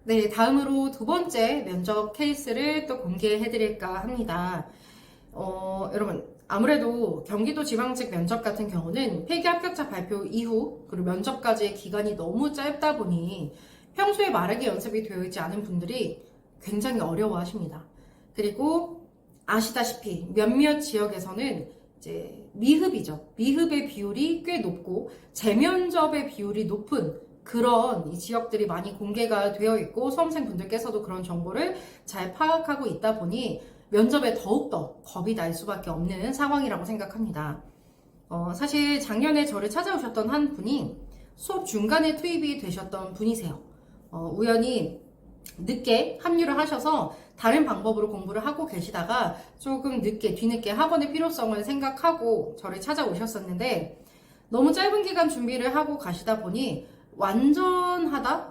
네, 다음으로 두 번째 면접 케이스를 또 공개해 드릴까 합니다. 여러분, 아무래도 경기도 지방직 면접 같은 경우는 회계 합격자 발표 이후 그리고 면접까지의 기간이 너무 짧다 보니 평소에 말하기 연습이 되어 있지 않은 분들이 굉장히 어려워 하십니다. 그리고 아시다시피 몇몇 지역에서는 이제 미흡이죠. 미흡의 비율이 꽤 높고 재면접의 비율이 높은 그런 이 지역들이 많이 공개가 되어 있고 수험생분들께서도 그런 정보를 잘 파악하고 있다 보니 면접에 더욱더 겁이 날 수밖에 없는 상황이라고 생각합니다. 사실 작년에 저를 찾아오셨던 한 분이 수업 중간에 투입이 되셨던 분이세요. 우연히 늦게 합류를 하셔서 다른 방법으로 공부를 하고 계시다가 조금 뒤늦게 학원의 필요성을 생각하고 저를 찾아오셨었는데 너무 짧은 기간 준비를 하고 가시다 보니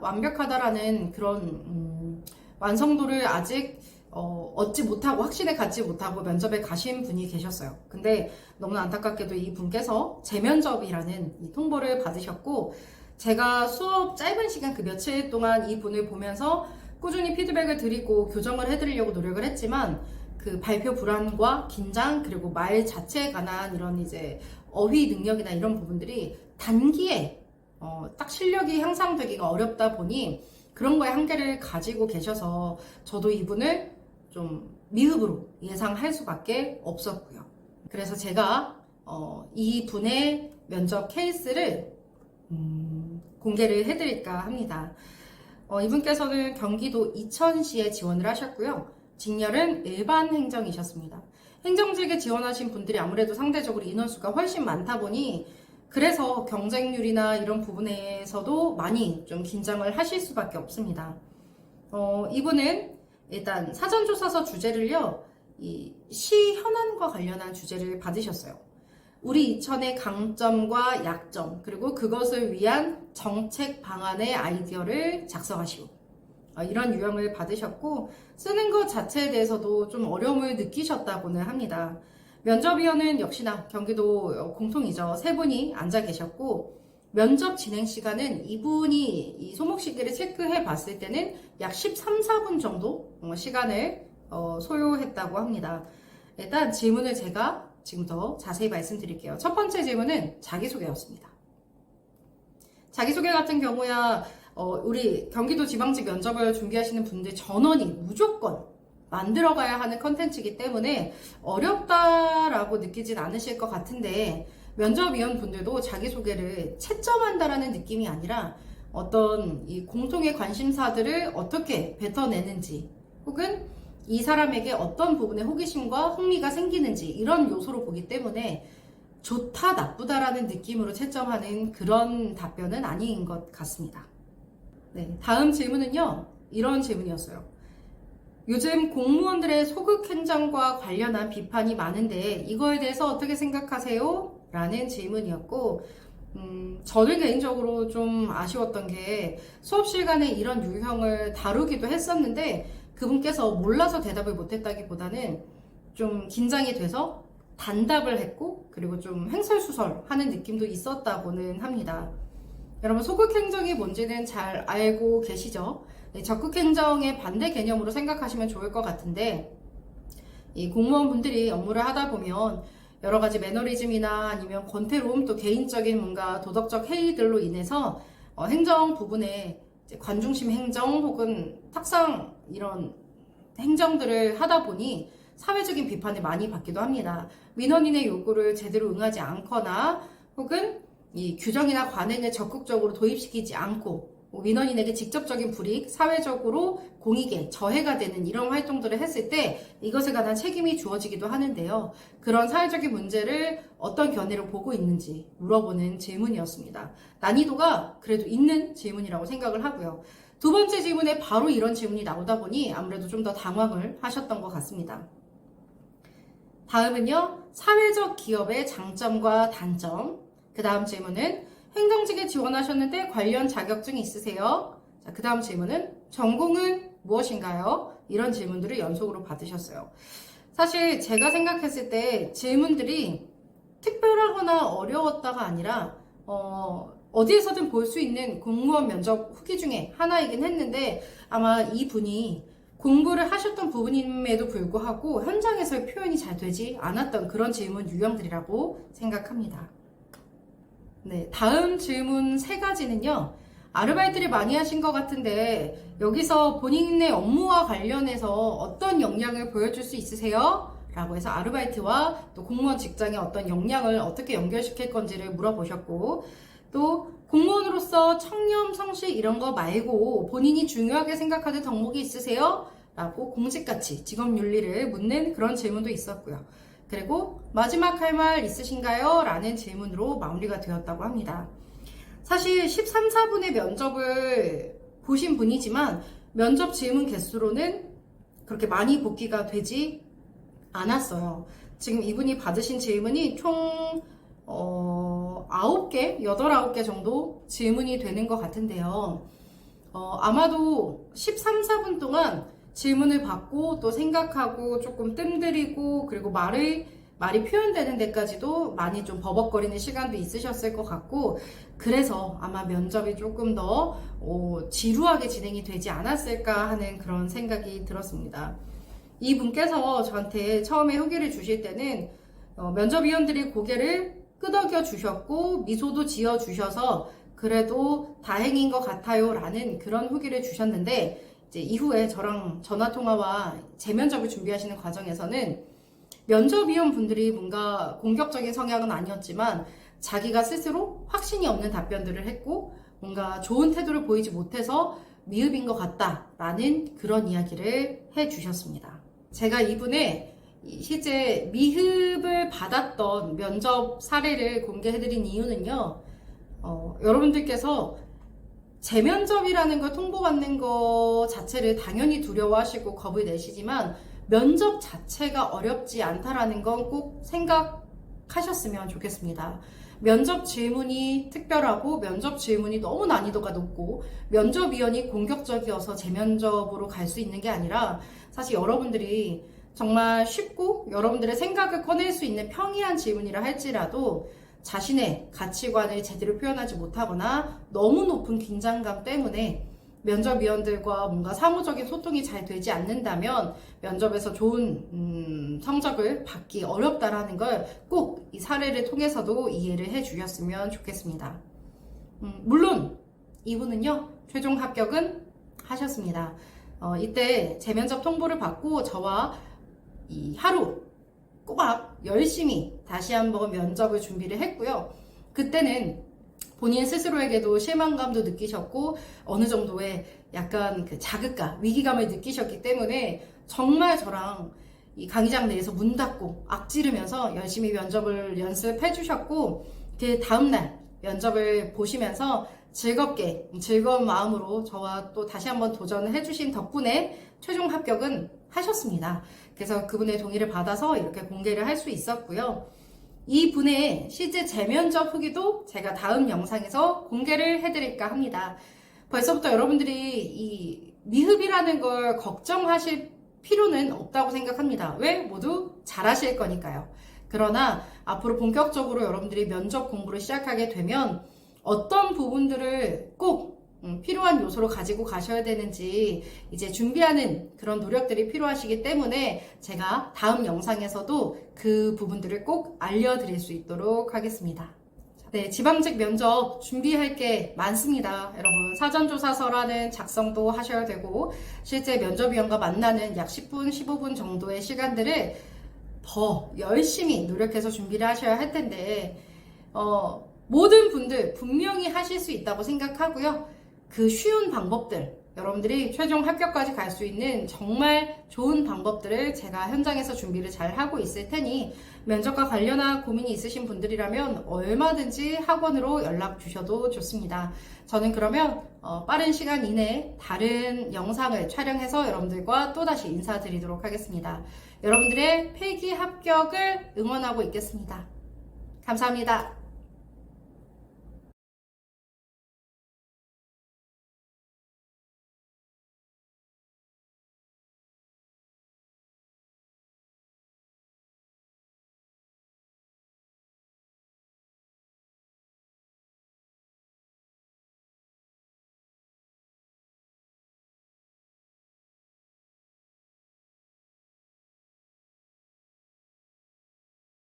완벽하다라는 그런 완성도를 아직 얻지 못하고 확신에 갖지 못하고 면접에 가신 분이 계셨어요. 근데 너무 안타깝게도 이 분께서 재면접이라는 이 통보를 받으셨고 제가 수업 짧은 시간 그 며칠 동안 이 분을 보면서 꾸준히 피드백을 드리고 교정을 해드리려고 노력을 했지만 그 발표 불안과 긴장 그리고 말 자체에 관한 이런 이제 어휘 능력이나 이런 부분들이 단기에 딱 실력이 향상되기가 어렵다 보니 그런 거에 한계를 가지고 계셔서 저도 이분을 좀 미흡으로 예상할 수밖에 없었고요. 그래서 제가 이 분의 면접 케이스를 공개를 해드릴까 합니다. 이분께서는 경기도 이천시에 지원을 하셨고요. 직렬은 일반 행정이셨습니다. 행정직에 지원하신 분들이 아무래도 상대적으로 인원수가 훨씬 많다 보니 그래서 경쟁률이나 이런 부분에서도 많이 좀 긴장을 하실 수밖에 없습니다. 이분은 일단 사전조사서 주제를요, 이 시 현안과 관련한 주제를 받으셨어요. 우리 이천의 강점과 약점, 그리고 그것을 위한 정책 방안의 아이디어를 작성하시고, 이런 유형을 받으셨고, 쓰는 것 자체에 대해서도 좀 어려움을 느끼셨다고는 합니다. 면접위원은 역시나 경기도 공통이죠. 세 분이 앉아 계셨고 면접 진행 시간은 이분이 이 소목시기를 체크해 봤을 때는 약 13, 4분 정도 시간을 소요했다고 합니다. 일단 질문을 제가 지금부터 자세히 말씀드릴게요. 첫 번째 질문은 자기소개였습니다. 자기소개 같은 경우야 우리 경기도 지방직 면접을 준비하시는 분들 전원이 무조건 만들어가야 하는 컨텐츠이기 때문에 어렵다라고 느끼진 않으실 것 같은데 면접위원 분들도 자기소개를 채점한다라는 느낌이 아니라 어떤 이 공통의 관심사들을 어떻게 뱉어내는지 혹은 이 사람에게 어떤 부분에 호기심과 흥미가 생기는지 이런 요소로 보기 때문에 좋다 나쁘다라는 느낌으로 채점하는 그런 답변은 아닌 것 같습니다. 네, 다음 질문은요, 이런 질문이었어요. 요즘 공무원들의 소극 행정과 관련한 비판이 많은데 이거에 대해서 어떻게 생각하세요? 라는 질문이었고 저는 개인적으로 좀 아쉬웠던 게 수업 시간에 이런 유형을 다루기도 했었는데 그분께서 몰라서 대답을 못했다기보다는 좀 긴장이 돼서 단답을 했고 그리고 좀 횡설수설하는 느낌도 있었다고는 합니다. 여러분 소극 행정이 뭔지는 잘 알고 계시죠? 적극 행정의 반대 개념으로 생각하시면 좋을 것 같은데 이 공무원분들이 업무를 하다 보면 여러 가지 매너리즘이나 아니면 권태로움 또 개인적인 뭔가 도덕적 해이들로 인해서 행정 부분에 관중심 행정 혹은 탁상 이런 행정들을 하다 보니 사회적인 비판을 많이 받기도 합니다. 민원인의 요구를 제대로 응하지 않거나 혹은 이 규정이나 관행을 적극적으로 도입시키지 않고 민원인에게 직접적인 불이익, 사회적으로 공익에 저해가 되는 이런 활동들을 했을 때 이것에 관한 책임이 주어지기도 하는데요. 그런 사회적인 문제를 어떤 견해로 보고 있는지 물어보는 질문이었습니다. 난이도가 그래도 있는 질문이라고 생각을 하고요. 두 번째 질문에 바로 이런 질문이 나오다 보니 아무래도 좀 더 당황을 하셨던 것 같습니다. 다음은요, 사회적 기업의 장점과 단점. 그 다음 질문은 행정직에 지원하셨는데 관련 자격증이 있으세요? 자, 그 다음 질문은 전공은 무엇인가요? 이런 질문들을 연속으로 받으셨어요. 사실 제가 생각했을 때 질문들이 특별하거나 어려웠다가 아니라 어디에서든 볼 수 있는 공무원 면접 후기 중에 하나이긴 했는데 아마 이 분이 공부를 하셨던 부분임에도 불구하고 현장에서의 표현이 잘 되지 않았던 그런 질문 유형들이라고 생각합니다. 네, 다음 질문 3가지는요. 아르바이트를 많이 하신 것 같은데 여기서 본인의 업무와 관련해서 어떤 역량을 보여줄 수 있으세요? 라고 해서 아르바이트와 또 공무원 직장의 어떤 역량을 어떻게 연결시킬 건지를 물어보셨고, 또 공무원으로서 청렴, 성실 이런 거 말고 본인이 중요하게 생각하는 덕목이 있으세요? 라고 공직가치, 직업윤리를 묻는 그런 질문도 있었고요. 그리고 마지막 할 말 있으신가요? 라는 질문으로 마무리가 되었다고 합니다. 사실 13, 4분의 면접을 보신 분이지만 면접 질문 개수로는 그렇게 많이 복귀가 되지 않았어요. 지금 이분이 받으신 질문이 총 9개, 8, 9개 정도 질문이 되는 것 같은데요. 아마도 13, 4분 동안 질문을 받고 또 생각하고 조금 뜸들이고 그리고 말이 표현되는 데까지도 많이 좀 버벅거리는 시간도 있으셨을 것 같고, 그래서 아마 면접이 조금 더 지루하게 진행이 되지 않았을까 하는 그런 생각이 들었습니다. 이분께서 저한테 처음에 후기를 주실 때는 면접위원들이 고개를 끄덕여 주셨고 미소도 지어 주셔서 그래도 다행인 것 같아요 라는 그런 후기를 주셨는데, 이제 이후에 저랑 전화통화와 재면접을 준비하시는 과정에서는 면접위원 분들이 뭔가 공격적인 성향은 아니었지만 자기가 스스로 확신이 없는 답변들을 했고 뭔가 좋은 태도를 보이지 못해서 미흡인 것 같다라는 그런 이야기를 해주셨습니다. 제가 이분의 실제 미흡을 받았던 면접 사례를 공개해드린 이유는요, 여러분들께서 재면접이라는 걸 통보받는 것 자체를 당연히 두려워하시고 겁을 내시지만 면접 자체가 어렵지 않다라는 건 꼭 생각하셨으면 좋겠습니다. 면접 질문이 특별하고 면접 질문이 너무 난이도가 높고 면접위원이 공격적이어서 재면접으로 갈 수 있는 게 아니라 사실 여러분들이 정말 쉽고 여러분들의 생각을 꺼낼 수 있는 평이한 질문이라 할지라도 자신의 가치관을 제대로 표현하지 못하거나 너무 높은 긴장감 때문에 면접위원들과 뭔가 사무적인 소통이 잘 되지 않는다면 면접에서 좋은 성적을 받기 어렵다라는 걸 꼭 이 사례를 통해서도 이해를 해 주셨으면 좋겠습니다. 물론 이분은요, 최종 합격은 하셨습니다. 이때 재면접 통보를 받고 저와 이 하루 꼬박 열심히 다시 한번 면접을 준비를 했고요. 그때는 본인 스스로에게도 실망감도 느끼셨고 어느 정도의 약간 그 자극감, 위기감을 느끼셨기 때문에 정말 저랑 이 강의장 내에서 문 닫고 악지르면서 열심히 면접을 연습해 주셨고, 그 다음날 면접을 보시면서 즐겁게 즐거운 마음으로 저와 또 다시 한번 도전을 해주신 덕분에 최종 합격은 하셨습니다. 그래서 그분의 동의를 받아서 이렇게 공개를 할 수 있었고요. 이 분의 실제 재면접 후기도 제가 다음 영상에서 공개를 해드릴까 합니다. 벌써부터 여러분들이 이 미흡이라는 걸 걱정하실 필요는 없다고 생각합니다. 왜? 모두 잘하실 거니까요. 그러나 앞으로 본격적으로 여러분들이 면접 공부를 시작하게 되면 어떤 부분들을 꼭 필요한 요소로 가지고 가셔야 되는지 이제 준비하는 그런 노력들이 필요하시기 때문에 제가 다음 영상에서도 그 부분들을 꼭 알려드릴 수 있도록 하겠습니다. 네, 지방직 면접 준비할 게 많습니다. 여러분, 사전조사서라는 작성도 하셔야 되고 실제 면접위원과 만나는 약 10분, 15분 정도의 시간들을 더 열심히 노력해서 준비를 하셔야 할 텐데 모든 분들 분명히 하실 수 있다고 생각하고요. 그 쉬운 방법들, 여러분들이 최종 합격까지 갈 수 있는 정말 좋은 방법들을 제가 현장에서 준비를 잘 하고 있을 테니 면접과 관련한 고민이 있으신 분들이라면 얼마든지 학원으로 연락 주셔도 좋습니다. 저는 그러면 빠른 시간 이내에 다른 영상을 촬영해서 여러분들과 또다시 인사드리도록 하겠습니다. 여러분들의 필기 합격을 응원하고 있겠습니다. 감사합니다.